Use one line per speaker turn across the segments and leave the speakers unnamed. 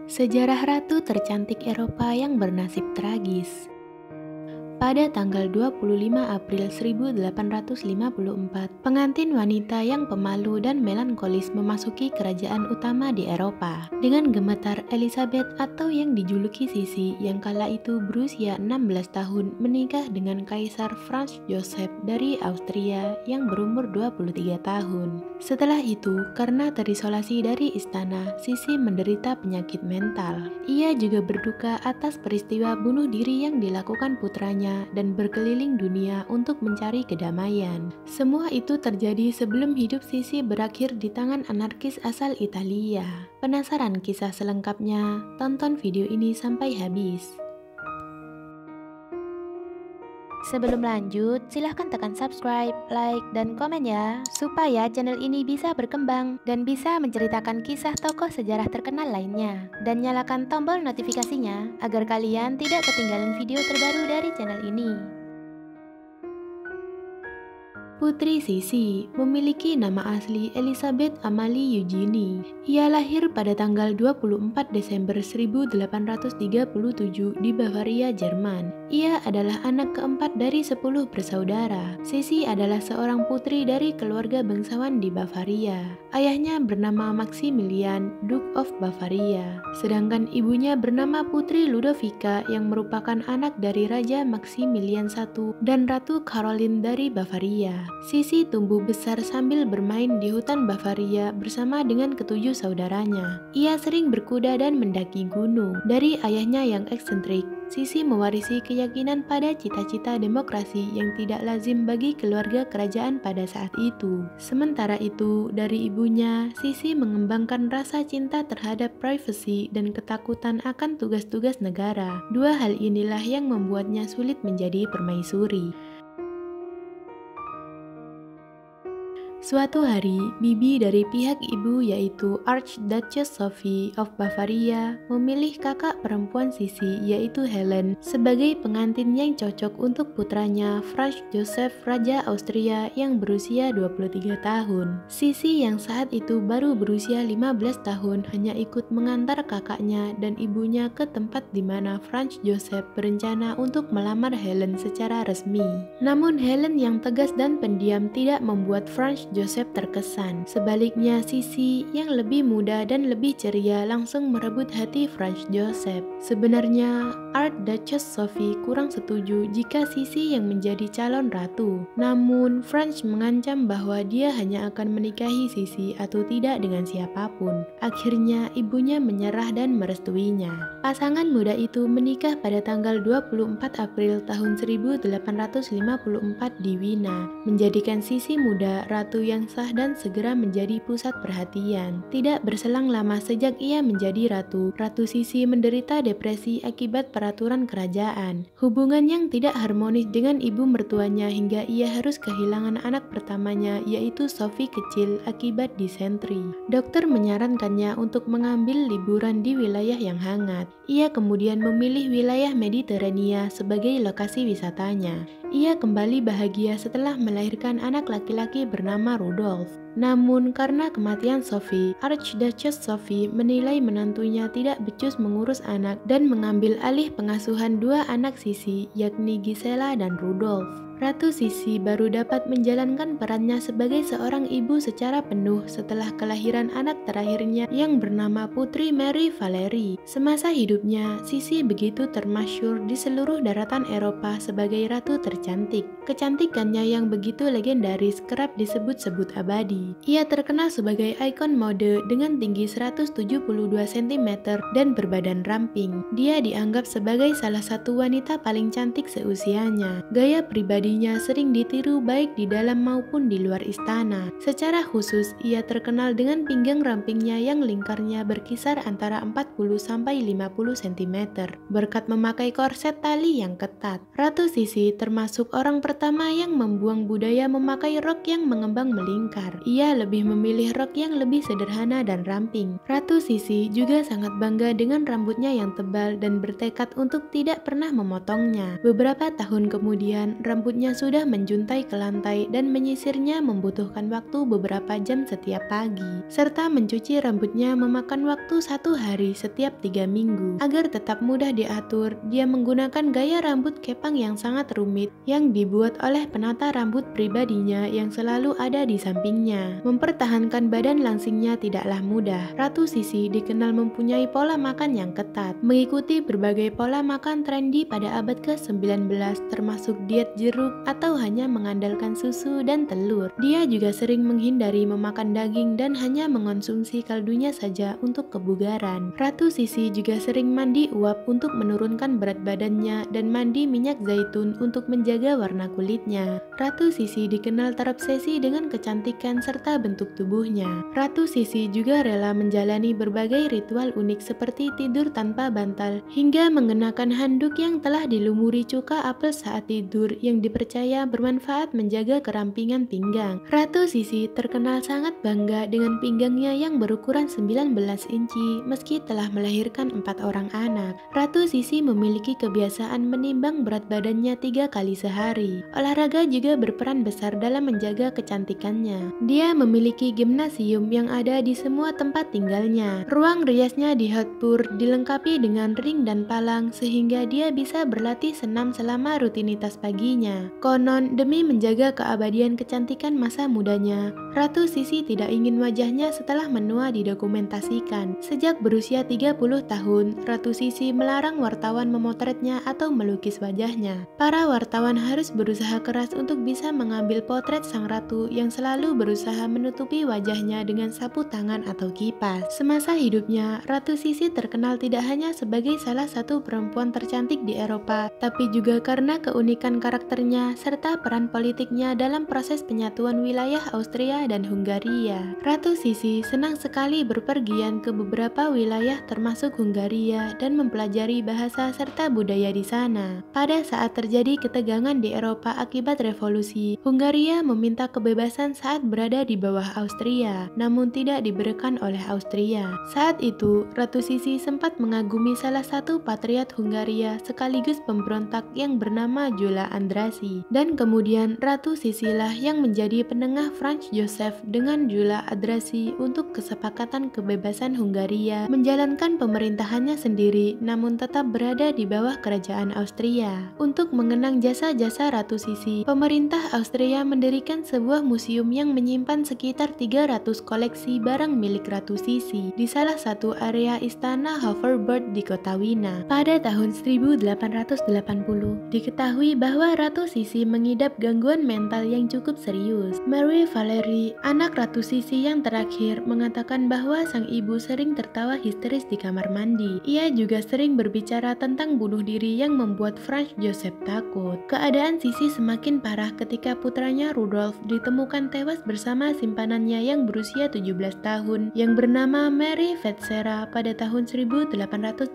Sejarah Ratu tercantik Eropa yang bernasib tragis. Pada tanggal 25 April 1854, pengantin wanita yang pemalu dan melankolis memasuki kerajaan utama di Eropa. Dengan gemetar, Elizabeth atau yang dijuluki Sisi yang kala itu berusia 16 tahun menikah dengan Kaisar Franz Joseph dari Austria yang berumur 23 tahun. Setelah itu, karena terisolasi dari istana, Sisi menderita penyakit mental. Ia juga berduka atas peristiwa bunuh diri yang dilakukan putranya dan berkeliling dunia untuk mencari kedamaian. Semua itu terjadi sebelum hidup Sisi berakhir di tangan anarkis asal Italia. Penasaran kisah selengkapnya? Tonton video ini sampai habis. Sebelum lanjut, silahkan tekan subscribe, like, dan komen ya, supaya channel ini bisa berkembang dan bisa menceritakan kisah tokoh sejarah terkenal lainnya. Dan nyalakan tombol notifikasinya, agar kalian tidak ketinggalan video terbaru dari channel ini. Putri Sisi memiliki nama asli Elizabeth Amalie Eugenie. Ia lahir pada tanggal 24 Desember 1837 di Bavaria, Jerman. Ia adalah anak keempat dari 10 bersaudara. Sisi adalah seorang putri dari keluarga bangsawan di Bavaria. Ayahnya bernama Maximilian, Duke of Bavaria, sedangkan ibunya bernama Putri Ludovica yang merupakan anak dari Raja Maximilian I dan Ratu Caroline dari Bavaria. Sisi tumbuh besar sambil bermain di hutan Bavaria bersama dengan ketujuh saudaranya. Ia sering berkuda dan mendaki gunung. Dari ayahnya yang eksentrik, Sisi mewarisi keyakinan pada cita-cita demokrasi yang tidak lazim bagi keluarga kerajaan pada saat itu. Sementara itu, dari ibunya, Sisi mengembangkan rasa cinta terhadap privasi dan ketakutan akan tugas-tugas negara. Dua hal inilah yang membuatnya sulit menjadi permaisuri. Suatu hari, bibi dari pihak ibu yaitu Archduchess Sophie of Bavaria memilih kakak perempuan Sisi yaitu Helen sebagai pengantin yang cocok untuk putranya Franz Joseph Raja Austria yang berusia 23 tahun. Sisi yang saat itu baru berusia 15 tahun hanya ikut mengantar kakaknya dan ibunya ke tempat di mana Franz Joseph berencana untuk melamar Helen secara resmi. Namun Helen yang tegas dan pendiam tidak membuat Franz Joseph terkesan. Sebaliknya, Sisi yang lebih muda dan lebih ceria langsung merebut hati Franz Joseph. Sebenarnya, Archduchess Sophie kurang setuju jika Sisi yang menjadi calon ratu. Namun, Franz mengancam bahwa dia hanya akan menikahi Sisi atau tidak dengan siapapun. Akhirnya, ibunya menyerah dan merestuinya. Pasangan muda itu menikah pada tanggal 24 April tahun 1854 di Wina, menjadikan Sisi muda ratu yang sah dan segera menjadi pusat perhatian. Tidak berselang lama sejak ia menjadi ratu, Ratu Sisi menderita depresi akibat peraturan kerajaan. Hubungan yang tidak harmonis dengan ibu mertuanya hingga ia harus kehilangan anak pertamanya yaitu Sophie kecil akibat disentri. Dokter menyarankannya untuk mengambil liburan di wilayah yang hangat. Ia kemudian memilih wilayah Mediterania sebagai lokasi wisatanya. Ia kembali bahagia setelah melahirkan anak laki-laki bernama Rudolf. Namun karena kematian Sophie, Archduchess Sophie menilai menantunya tidak becus mengurus anak dan mengambil alih pengasuhan dua anak Sisi, yakni Gisela dan Rudolf. Ratu Sisi baru dapat menjalankan perannya sebagai seorang ibu secara penuh setelah kelahiran anak terakhirnya yang bernama Putri Mary Valerie. Semasa hidupnya, Sisi begitu termasyhur di seluruh daratan Eropa sebagai ratu tercantik. Kecantikannya yang begitu legendaris kerap disebut-sebut abadi. Ia terkenal sebagai ikon mode dengan tinggi 172 cm dan berbadan ramping. Dia dianggap sebagai salah satu wanita paling cantik seusianya. Gaya pribadinya sering ditiru baik di dalam maupun di luar istana. Secara khusus, ia terkenal dengan pinggang rampingnya yang lingkarnya berkisar antara 40-50 cm berkat memakai korset tali yang ketat. Ratu Sisi termasuk orang pertama yang membuang budaya memakai rok yang mengembang melingkar. Ia lebih memilih rok yang lebih sederhana dan ramping. Ratu Sisi juga sangat bangga dengan rambutnya yang tebal dan bertekad untuk tidak pernah memotongnya. Beberapa tahun kemudian, rambut rambutnya sudah menjuntai ke lantai dan menyisirnya membutuhkan waktu beberapa jam setiap pagi. Serta mencuci rambutnya memakan waktu 1 hari setiap 3 minggu. Agar tetap mudah diatur, dia menggunakan gaya rambut kepang yang sangat rumit yang dibuat oleh penata rambut pribadinya yang selalu ada di sampingnya. Mempertahankan badan langsingnya tidaklah mudah. Ratu Sisi dikenal mempunyai pola makan yang ketat, mengikuti berbagai pola makan trendy pada abad ke-19 termasuk diet jeruk atau hanya mengandalkan susu dan telur. Dia juga sering menghindari memakan daging dan hanya mengonsumsi kaldunya saja untuk kebugaran. Ratu Sisi juga sering mandi uap untuk menurunkan berat badannya dan mandi minyak zaitun untuk menjaga warna kulitnya. Ratu Sisi dikenal terobsesi dengan kecantikan serta bentuk tubuhnya. Ratu Sisi juga rela menjalani berbagai ritual unik seperti tidur tanpa bantal hingga mengenakan handuk yang telah dilumuri cuka apel saat tidur yang dipercaya bermanfaat menjaga kerampingan pinggang. Ratu Sisi terkenal sangat bangga dengan pinggangnya yang berukuran 19 inci meski telah melahirkan 4 orang anak. Ratu Sisi memiliki kebiasaan menimbang berat badannya 3 kali sehari. Olahraga juga berperan besar dalam menjaga kecantikannya. Dia memiliki gimnasium yang ada di semua tempat tinggalnya. Ruang riasnya di Hotpur dilengkapi dengan ring dan palang sehingga dia bisa berlatih senam selama rutinitas paginya. Konon, demi menjaga keabadian kecantikan masa mudanya, Ratu Sisi tidak ingin wajahnya setelah menua didokumentasikan. Sejak berusia 30 tahun, Ratu Sisi melarang wartawan memotretnya atau melukis wajahnya. Para wartawan harus berusaha keras untuk bisa mengambil potret sang ratu yang selalu berusaha menutupi wajahnya dengan sapu tangan atau kipas. Semasa hidupnya, Ratu Sisi terkenal tidak hanya sebagai salah satu perempuan tercantik di Eropa, tapi juga karena keunikan karakternya serta peran politiknya dalam proses penyatuan wilayah Austria dan Hungaria. Ratu Sisi senang sekali berpergian ke beberapa wilayah termasuk Hungaria dan mempelajari bahasa serta budaya di sana. Pada saat terjadi ketegangan di Eropa akibat revolusi, Hungaria meminta kebebasan saat berada di bawah Austria, namun tidak diberikan oleh Austria. Saat itu, Ratu Sisi sempat mengagumi salah satu patriot Hungaria sekaligus pemberontak yang bernama Gyula Andrássy. Dan kemudian Ratu Sisilah yang menjadi penengah Franz Joseph dengan Gyula Andrássy untuk kesepakatan kebebasan Hungaria menjalankan pemerintahannya sendiri namun tetap berada di bawah kerajaan Austria. Untuk mengenang jasa-jasa Ratu Sisi, pemerintah Austria mendirikan sebuah museum yang menyimpan sekitar 300 koleksi barang milik Ratu Sisi di salah satu area istana Hofburg di kota Wina. Pada tahun 1880, diketahui bahwa Ratu Sisi mengidap gangguan mental yang cukup serius. Marie Valerie, anak Ratu Sisi yang terakhir, mengatakan bahwa sang ibu sering tertawa histeris di kamar mandi. Ia juga sering berbicara tentang bunuh diri yang membuat Franz Joseph takut. Keadaan Sisi semakin parah ketika putranya Rudolf ditemukan tewas bersama simpanannya yang berusia 17 tahun yang bernama Mary Vetsera pada tahun 1889.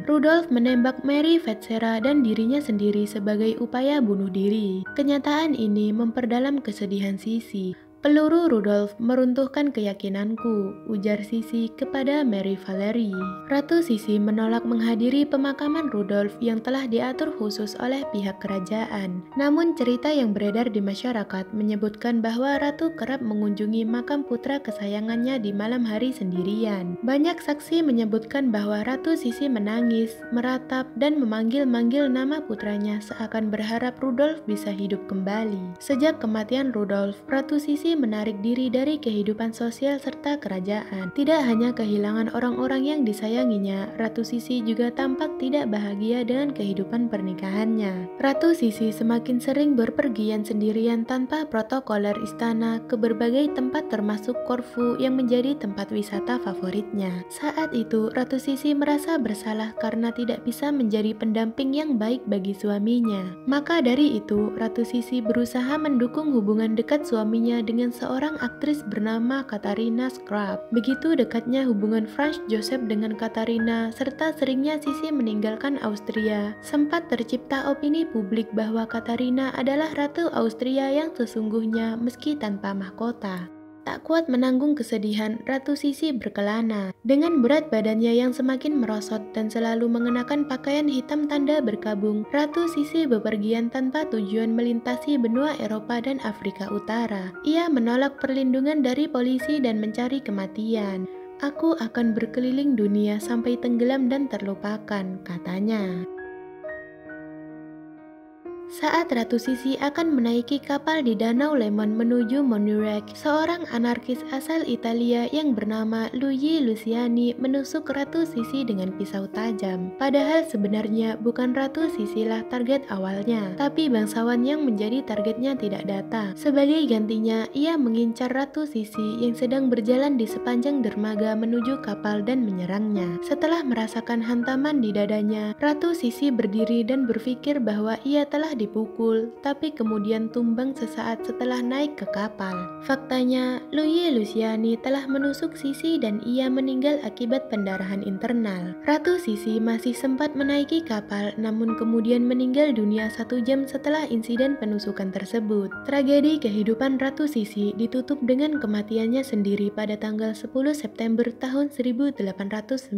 Rudolf menembak Mary Vetsera dan dirinya sendiri sebagai upaya bunuh diri. Kenyataan ini memperdalam kesedihan Sisi. Peluru Rudolf meruntuhkan keyakinanku, ujar Sisi kepada Marie Valerie. Ratu Sisi menolak menghadiri pemakaman Rudolf yang telah diatur khusus oleh pihak kerajaan. Namun cerita yang beredar di masyarakat menyebutkan bahwa Ratu kerap mengunjungi makam putra kesayangannya di malam hari sendirian. Banyak saksi menyebutkan bahwa Ratu Sisi menangis, meratap, dan memanggil-manggil nama putranya seakan berharap Rudolf bisa hidup kembali. Sejak kematian Rudolf, Ratu Sisi menarik diri dari kehidupan sosial serta kerajaan. Tidak hanya kehilangan orang-orang yang disayanginya, Ratu Sisi juga tampak tidak bahagia dengan kehidupan pernikahannya. Ratu Sisi semakin sering berpergian sendirian tanpa protokoler istana ke berbagai tempat termasuk Corfu yang menjadi tempat wisata favoritnya. Saat itu, Ratu Sisi merasa bersalah karena tidak bisa menjadi pendamping yang baik bagi suaminya. Maka dari itu, Ratu Sisi berusaha mendukung hubungan dekat suaminya dengan seorang aktris bernama Katarina Scrap. Begitu dekatnya hubungan Franz Joseph dengan Katarina serta seringnya Sisi meninggalkan Austria, sempat tercipta opini publik bahwa Katarina adalah Ratu Austria yang sesungguhnya meski tanpa mahkota. Tak kuat menanggung kesedihan, Ratu Sisi berkelana. Dengan berat badannya yang semakin merosot dan selalu mengenakan pakaian hitam tanda berkabung, Ratu Sisi bepergian tanpa tujuan melintasi benua Eropa dan Afrika Utara. Ia menolak perlindungan dari polisi dan mencari kematian. Aku akan berkeliling dunia sampai tenggelam dan terlupakan, katanya. Saat Ratu Sisi akan menaiki kapal di Danau Lemon menuju Monurek, seorang anarkis asal Italia yang bernama Luigi Luciani menusuk Ratu Sisi dengan pisau tajam. Padahal sebenarnya bukan Ratu Sisilah target awalnya, tapi bangsawan yang menjadi targetnya tidak datang. Sebagai gantinya, ia mengincar Ratu Sisi yang sedang berjalan di sepanjang dermaga menuju kapal dan menyerangnya. Setelah merasakan hantaman di dadanya, Ratu Sisi berdiri dan berpikir bahwa ia telah dipukul, tapi kemudian tumbang sesaat setelah naik ke kapal. Faktanya, Luigi Luciani telah menusuk Sisi dan ia meninggal akibat pendarahan internal. Ratu Sisi masih sempat menaiki kapal, namun kemudian meninggal dunia 1 jam setelah insiden penusukan tersebut. Tragedi kehidupan Ratu Sisi ditutup dengan kematiannya sendiri pada tanggal 10 September tahun 1898.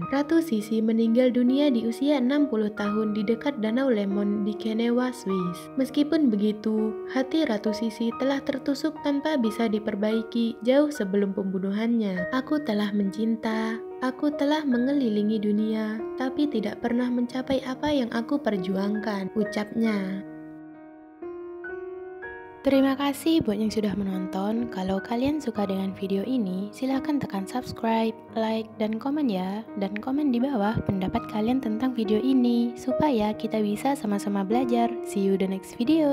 Ratu Sisi meninggal dunia di usia 60 tahun di dekat Danau Lemon di Genewa, Swiss. Meskipun begitu, hati Ratu Sisi telah tertusuk tanpa bisa diperbaiki jauh sebelum pembunuhannya. Aku telah mencinta, aku telah mengelilingi dunia, tapi tidak pernah mencapai apa yang aku perjuangkan, ucapnya. Terima kasih buat yang sudah menonton. Kalau kalian suka dengan video ini, silahkan tekan subscribe, like, dan komen ya. Dan komen di bawah pendapat kalian tentang video ini, supaya kita bisa sama-sama belajar. See you the next video.